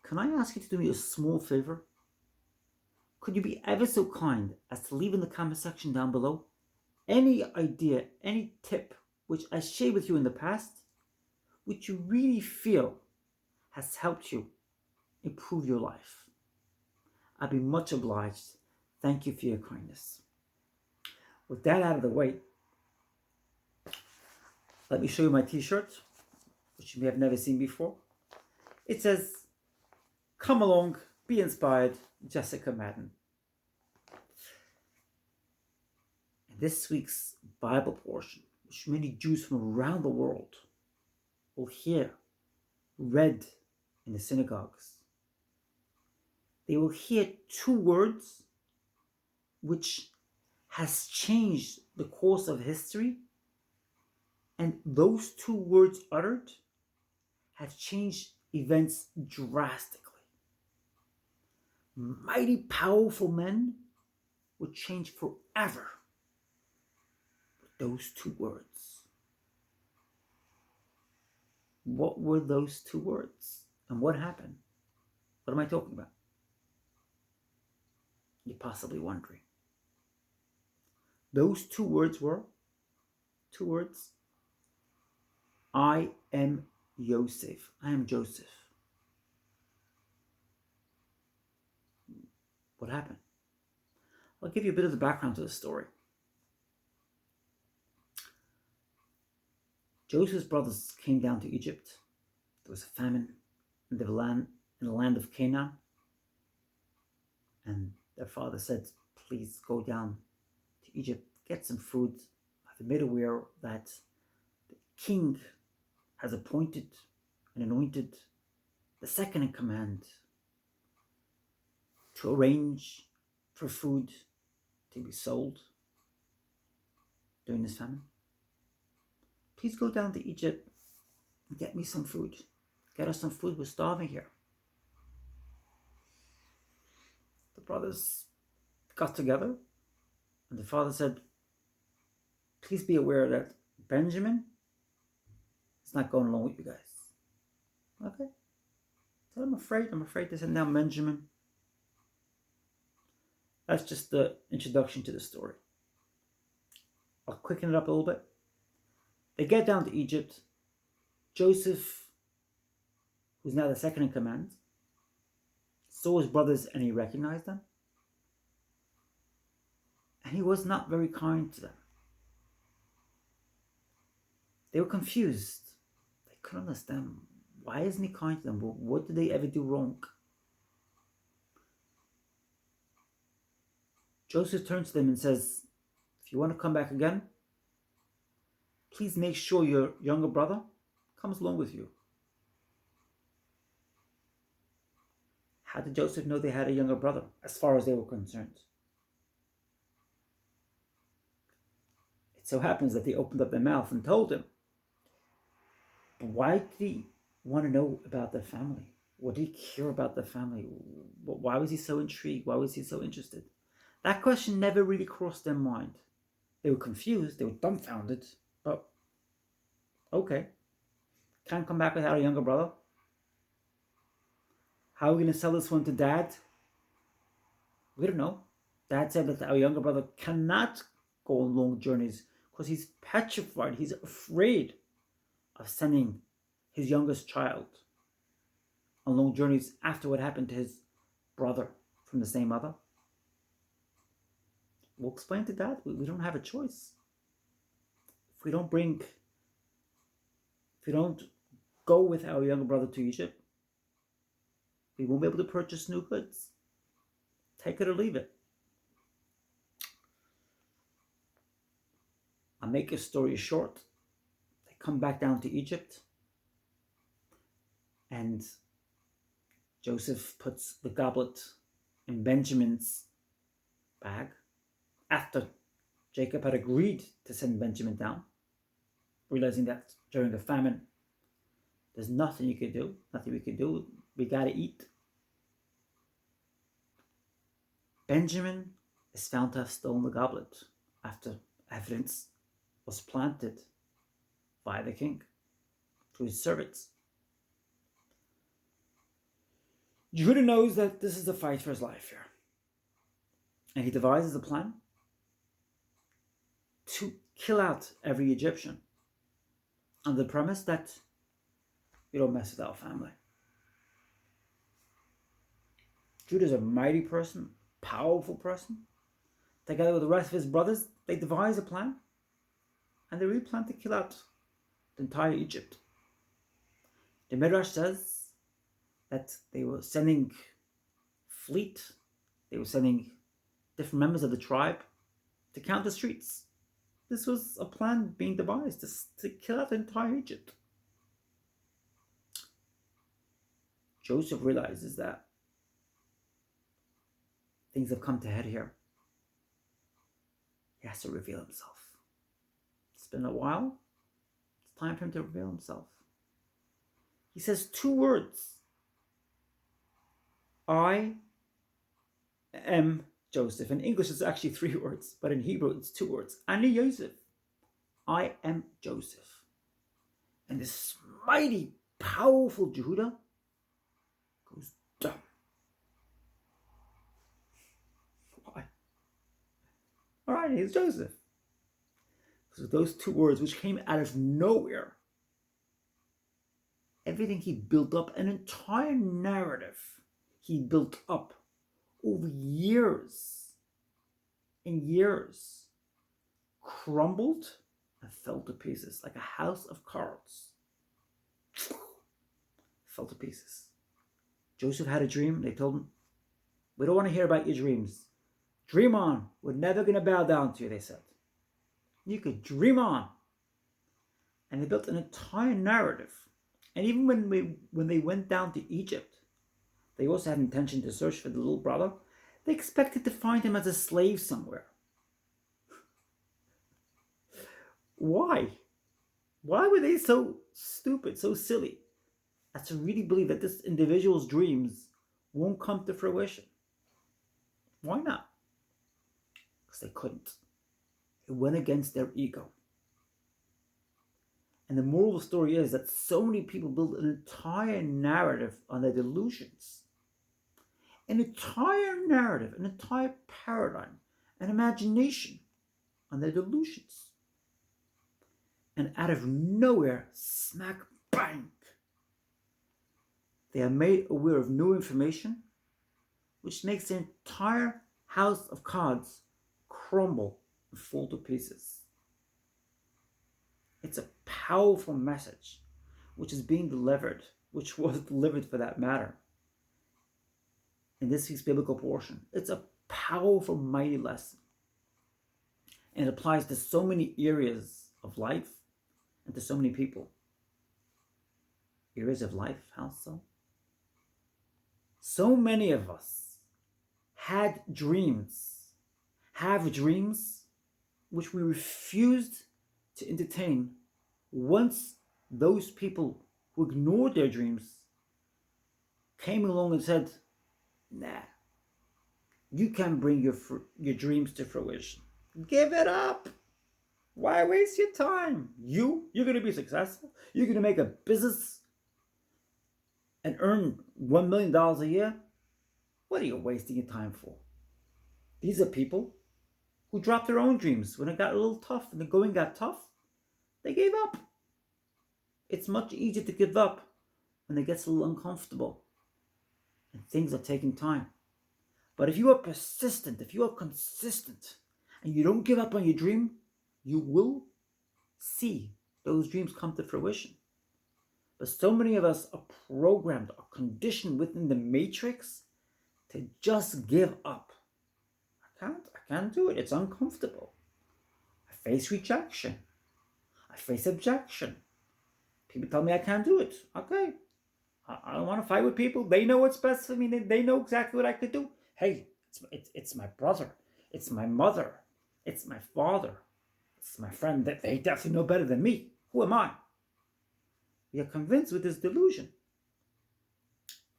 can I ask you to do me a small favor? Could you be ever so kind as to leave in the comment section down below any idea, any tip which I shared with you in the past, which you really feel has helped you improve your life? I'd be much obliged. Thank you for your kindness. With that out of the way, let me show you my t-shirt, which you may have never seen before. It says, "Come along, be inspired, Jessica Madden." In this week's Bible portion, which many Jews from around the world will hear read in the synagogues, they will hear two words which has changed the course of history, and those two words uttered have changed events drastically. Mighty powerful men would change forever with those two words. What were those two words? And what happened? What am I talking about? You're possibly wondering. Those two words were I am Yosef. I am Joseph. What happened? I'll give you a bit of the background to the story. Joseph's brothers came down to Egypt. There was a famine in the land of Canaan. And their father said, "Please go down to Egypt, get some food." I've been made aware that the king has appointed and anointed the second in command to arrange for food to be sold during this famine. Please go down to Egypt and get me some food. Get us some food. We're starving here. The brothers got together, and the father said, "Please be aware that Benjamin is not going along with you guys." Okay. So I'm afraid to send down Benjamin. That's just the introduction to the story. I'll quicken it up a little bit. They get down to Egypt. Joseph, who's now the second in command, saw his brothers and he recognized them. And he was not very kind to them. They were confused. They couldn't understand. Why isn't he kind to them? What did they ever do wrong? Joseph turns to them and says, "If you want to come back again, please make sure your younger brother comes along with you." How did Joseph know they had a younger brother, as far as they were concerned? It so happens that they opened up their mouth and told him. But why did he want to know about their family? What did he care about their family? Why was he so intrigued? Why was he so interested? That question never really crossed their mind. They were confused. They were dumbfounded. But, okay. Can't come back without a younger brother. How are we going to sell this one to Dad? We don't know. Dad said that our younger brother cannot go on long journeys because he's petrified. He's afraid of sending his youngest child on long journeys after what happened to his brother from the same mother. We'll explain to Dad. We don't have a choice. If we don't go with our younger brother to Egypt, we won't be able to purchase new goods. Take it or leave it. I'll make a story short. They come back down to Egypt, and Joseph puts the goblet in Benjamin's bag after Jacob had agreed to send Benjamin down, realizing that during a famine, there's nothing we could do. We gotta eat. Benjamin is found to have stolen the goblet after evidence was planted by the king through his servants. Judah knows that this is the fight for his life here. And he devises a plan to kill out every Egyptian on the premise that you don't mess with our family. Judah's a mighty person, powerful person. Together with the rest of his brothers, they devise a plan, and they really plan to kill out the entire Egypt. The Midrash says that they were sending fleet, they were sending different members of the tribe to count the streets. This was a plan being devised to kill out the entire Egypt. Joseph realizes that things have come to head here. He has to reveal himself. It's been a while. It's time for him to reveal himself. He says 2 words. I am Joseph. In English, it's actually 3 words, but in Hebrew, it's 2 words. Ani Yosef. I am Joseph. And this mighty, powerful Judah goes dumb. Why? All right, he's Joseph. So those 2 words, which came out of nowhere, everything he built up, an entire narrative he built up over years and years, crumbled and fell to pieces like a house of cards. Fell to pieces. Joseph had a dream. They told him, we don't want to hear about your dreams. Dream on. We're never going to bow down to you, they said. You could dream on. And they built an entire narrative. And even when they went down to Egypt, they also had intention to search for the little brother. They expected to find him as a slave somewhere. Why? Why were they so stupid, so silly, as to really believe that this individual's dreams won't come to fruition? Why not? Because they couldn't. It went against their ego. And the moral of the story is that so many people build an entire narrative on their delusions. An entire narrative, an entire paradigm, an imagination on their delusions. And out of nowhere, smack bang, they are made aware of new information, which makes the entire house of cards crumble and fall to pieces. It's a powerful message which is being delivered, which was delivered for that matter, in this week's biblical portion. It's a powerful, mighty lesson. And it applies to so many areas of life and to so many people. Areas of life, how so? So many of us have dreams which we refused to entertain once those people who ignored their dreams came along and said, nah, you can't bring your dreams to fruition. Give it up. Why waste your time? You're going to be successful. You're going to make a business and earn $1 million a year. What are you wasting your time for? These are people who dropped their own dreams when it got a little tough and the going got tough. They gave up. It's much easier to give up when it gets a little uncomfortable and things are taking time. But if you are persistent, if you are consistent, and you don't give up on your dream, you will see those dreams come to fruition. But so many of us are programmed, are conditioned within the matrix to just give up. I can't do it. It's uncomfortable. I face rejection. I face objection. People tell me I can't do it. Okay. I don't want to fight with people. They know what's best for me. They know exactly what I could do. Hey, it's my brother. It's my mother. It's my father. It's my friend. That they definitely know better than me. Who am I? We are convinced with this delusion.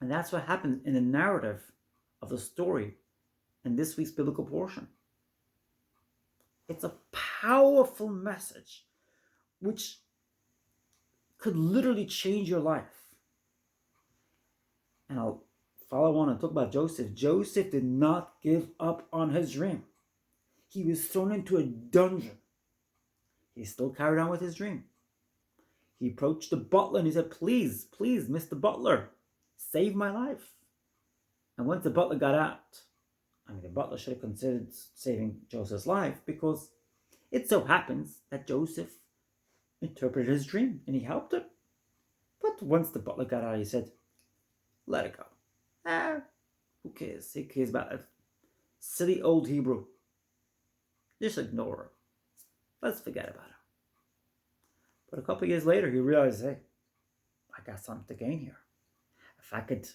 And that's what happens in the narrative of the story in this week's biblical portion. It's a powerful message which could literally change your life. And I'll follow on and talk about Joseph. Joseph did not give up on his dream. He was thrown into a dungeon. He still carried on with his dream. He approached the butler and he said, please, Mr. Butler, save my life. And once the butler got out, the butler should have considered saving Joseph's life, because it so happens that Joseph interpreted his dream and he helped him. But once the butler got out, he said, let it go. Who cares? Who cares about that silly old Hebrew? Just ignore her. Let's forget about her. But a couple of years later, he realized, hey, I got something to gain here. If I could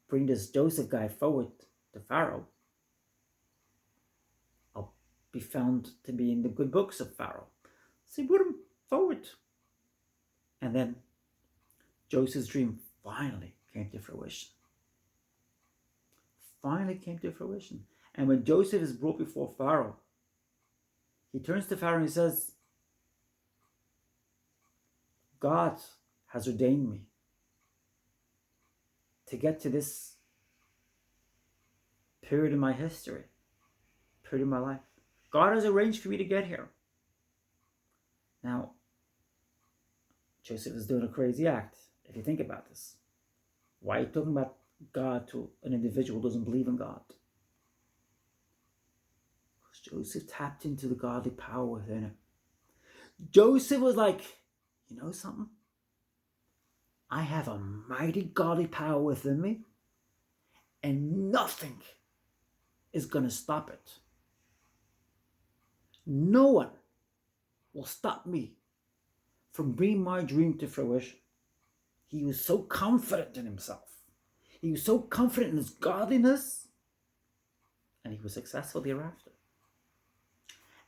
bring this Joseph guy forward to Pharaoh, I'll be found to be in the good books of Pharaoh. So he put him forward. And then Joseph's dream finally came to fruition. And when Joseph is brought before Pharaoh, he turns to Pharaoh and he says, God has ordained me to get to this period in my history, period in my life. God has arranged for me to get here. Now, Joseph is doing a crazy act, if you think about this. Why are you talking about God to an individual who doesn't believe in God? Because Joseph tapped into the godly power within him. Joseph was like, you know something? I have a mighty godly power within me, and nothing is going to stop it. No one will stop me from bringing my dream to fruition. He was so confident in himself. He was so confident in his godliness, and he was successful thereafter.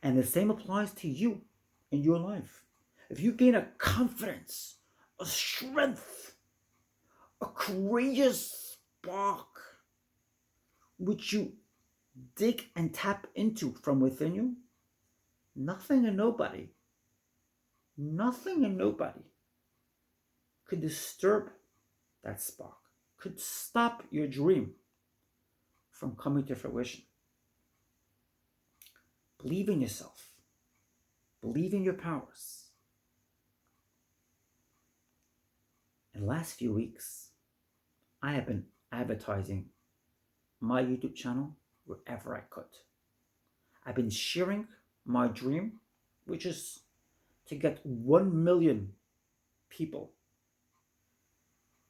And the same applies to you in your life. If you gain a confidence, a strength, a courageous spark, which you dig and tap into from within you, nothing and nobody could disturb that spark, could stop your dream from coming to fruition. Believe in yourself. Believe in your powers. In the last few weeks, I have been advertising my YouTube channel wherever I could. I've been sharing my dream, which is to get 1 million people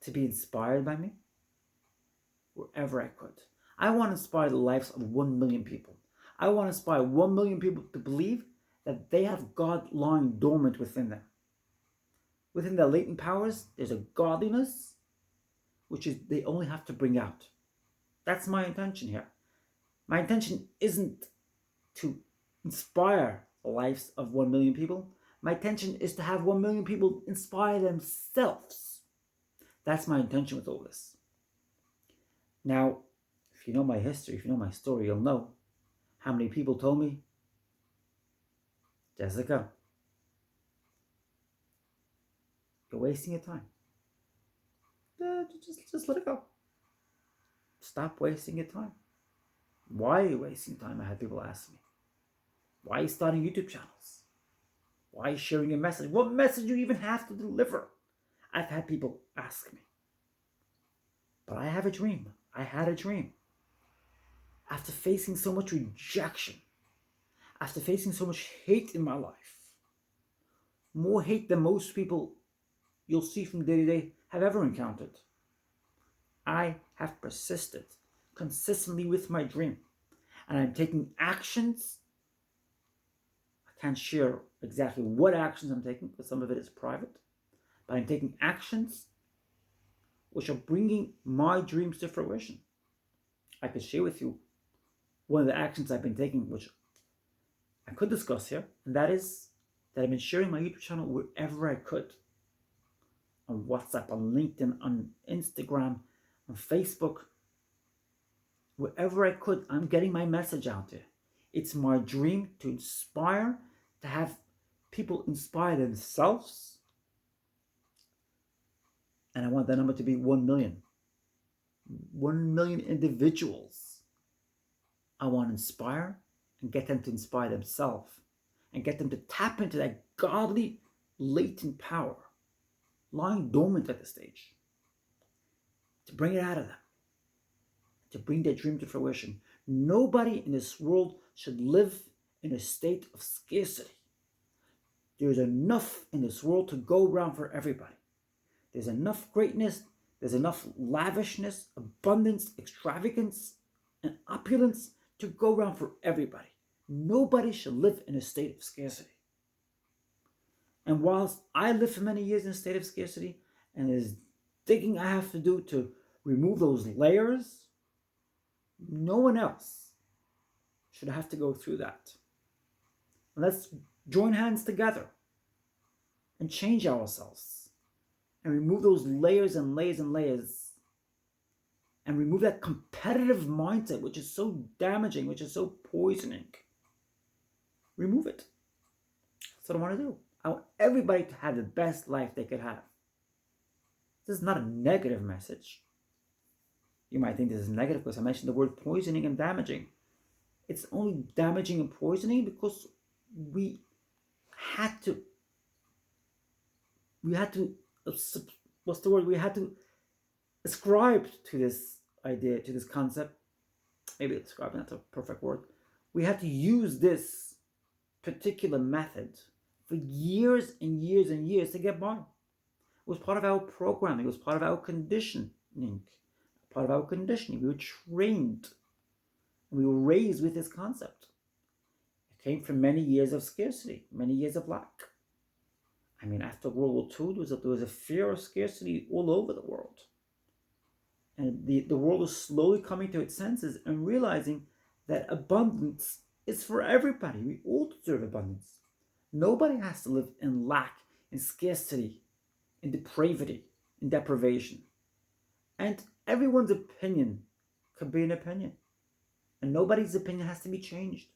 to be inspired by me wherever I could. I want to inspire the lives of 1 million people. I want to inspire 1 million people to believe that they have God lying dormant within them. Within their latent powers, there's a godliness which is they only have to bring out. That's my intention here. My intention isn't to inspire the lives of 1 million people. My intention is to have 1 million people inspire themselves. That's my intention with all this. Now, if you know my history, if you know my story, you'll know how many people told me, Jessica, you're wasting your time. Just let it go. Stop wasting your time. Why are you wasting time? I had people ask me. Why are you starting YouTube channels? Why are you sharing your message? What message do you even have to deliver? I've had people ask me. But I have a dream. I had a dream. After facing so much rejection, after facing so much hate in my life, more hate than most people you'll see from day to day have ever encountered, I have persisted consistently with my dream, and I'm taking actions. I can't share exactly what actions I'm taking because some of it is private, but I'm taking actions which are bringing my dreams to fruition. I could share with you one of the actions I've been taking, which I could discuss here, and that is that I've been sharing my YouTube channel wherever I could. On WhatsApp, on LinkedIn, on Instagram, on Facebook. Wherever I could, I'm getting my message out there. It's my dream to inspire, to have people inspire themselves. And I want that number to be 1 million. 1 million individuals I want to inspire and get them to inspire themselves and get them to tap into that godly latent power lying dormant at this stage, to bring it out of them, to bring their dream to fruition. Nobody in this world should live in a state of scarcity. There's enough in this world to go around for everybody. There's enough greatness, there's enough lavishness, abundance, extravagance, and opulence to go around for everybody. Nobody should live in a state of scarcity. And whilst I lived for many years in a state of scarcity, and there's digging I have to do to remove those layers, no one else should have to go through that. Let's join hands together and change ourselves and remove those layers and layers and layers and remove that competitive mindset, which is so damaging, which is so poisoning. Remove it. That's what I want to do. I want everybody to have the best life they could have. This is not a negative message. You might think this is negative because I mentioned the word poisoning and damaging. It's only damaging and poisoning because we had to ascribe to this idea, to this concept. Maybe ascribe, not a perfect word. We had to use this particular method for years and years and years to get by. It was part of our programming. It was part of our conditioning. Part of our conditioning. We were trained. We were raised with this concept. It came from many years of scarcity, many years of lack. I mean, after World War II, there was a fear of scarcity all over the world. And the world was slowly coming to its senses and realizing that abundance is for everybody. We all deserve abundance. Nobody has to live in lack, in scarcity, in depravity, in deprivation. And everyone's opinion could be an opinion. And nobody's opinion has to be changed.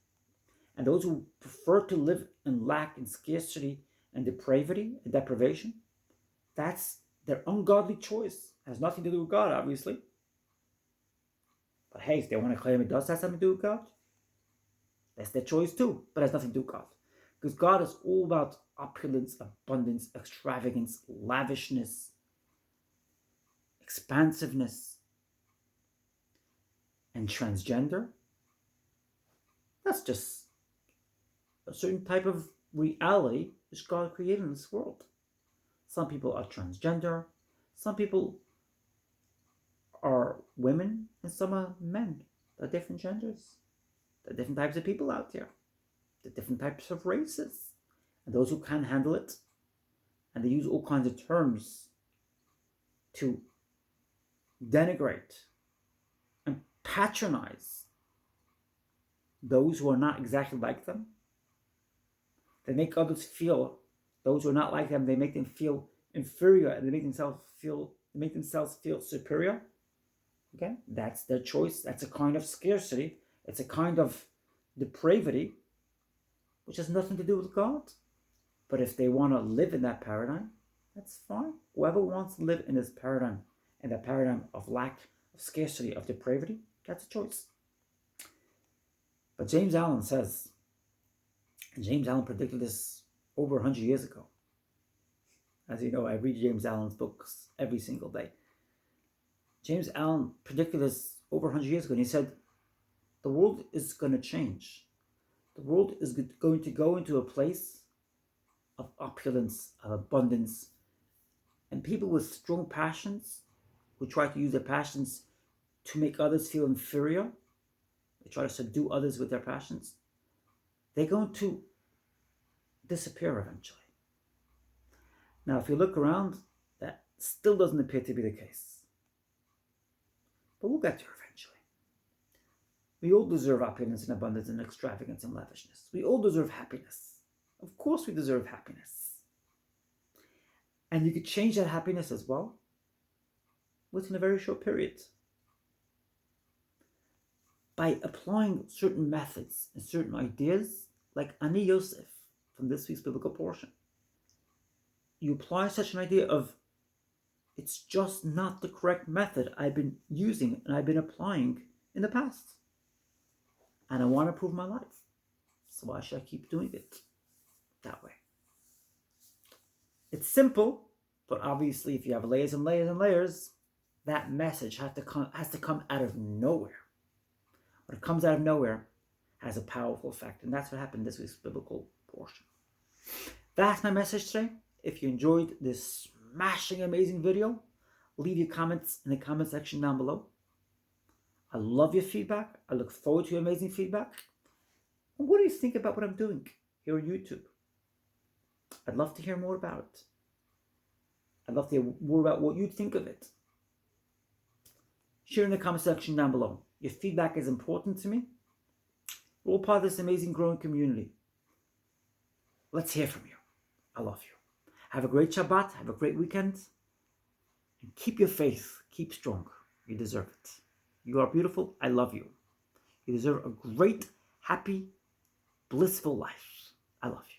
And those who prefer to live in lack, in scarcity, and depravity, and deprivation, that's their ungodly choice. It has nothing to do with God, obviously. But hey, if they want to claim it does have something to do with God, that's their choice too. But it has nothing to do with God. Because God is all about opulence, abundance, extravagance, lavishness, expansiveness. And transgender, that's just a certain type of reality which God created in this world. Some people are transgender, some people are women, and some are men. There are different genders. There are different types of people out there. There are different types of races. And those who can't handle it, and they use all kinds of terms to denigrate and patronize those who are not exactly like them. They make others feel, those who are not like them, they make them feel inferior, and they make themselves feel superior. Okay, that's their choice. That's a kind of scarcity. It's a kind of depravity, which has nothing to do with God. But if they want to live in that paradigm, that's fine. Whoever wants to live in this paradigm, in the paradigm of lack, of scarcity, of depravity, that's a choice. But James Allen says, and James Allen predicted this over 100 years ago. As you know, I read James Allen's books every single day. James Allen predicted this over 100 years ago, and he said, the world is going to change. The world is going to go into a place of opulence, of abundance, and people with strong passions who try to use their passions to make others feel inferior, they try to subdue others with their passions, they're going to disappear eventually. Now, if you look around, that still doesn't appear to be the case. But we'll get there eventually. We all deserve opulence and abundance and extravagance and lavishness. We all deserve happiness. Of course we deserve happiness. And you could change that happiness as well within a very short period. By applying certain methods and certain ideas, like Ani Yosef from this week's biblical portion. You apply such an idea of It's just not the correct method I've been using and I've been applying in the past. And I want to improve my life. So why should I keep doing it that way? It's simple, but obviously if you have layers and layers and layers, that message has to come out of nowhere. When it comes out of nowhere, it has a powerful effect. And that's what happened in this week's biblical portion. That's my message today. If you enjoyed this smashing, amazing video, leave your comments in the comment section down below. I love your feedback. I look forward to your amazing feedback. And what do you think about what I'm doing here on YouTube? I'd love to hear more about it. I'd love to hear more about what you think of it. Share in the comment section down below. Your feedback is important to me. We're all part of this amazing growing community. Let's hear from you. I love you. Have a great Shabbat. Have a great weekend. And keep your faith. Keep strong. You deserve it. You are beautiful. I love you. You deserve a great, happy, blissful life. I love you.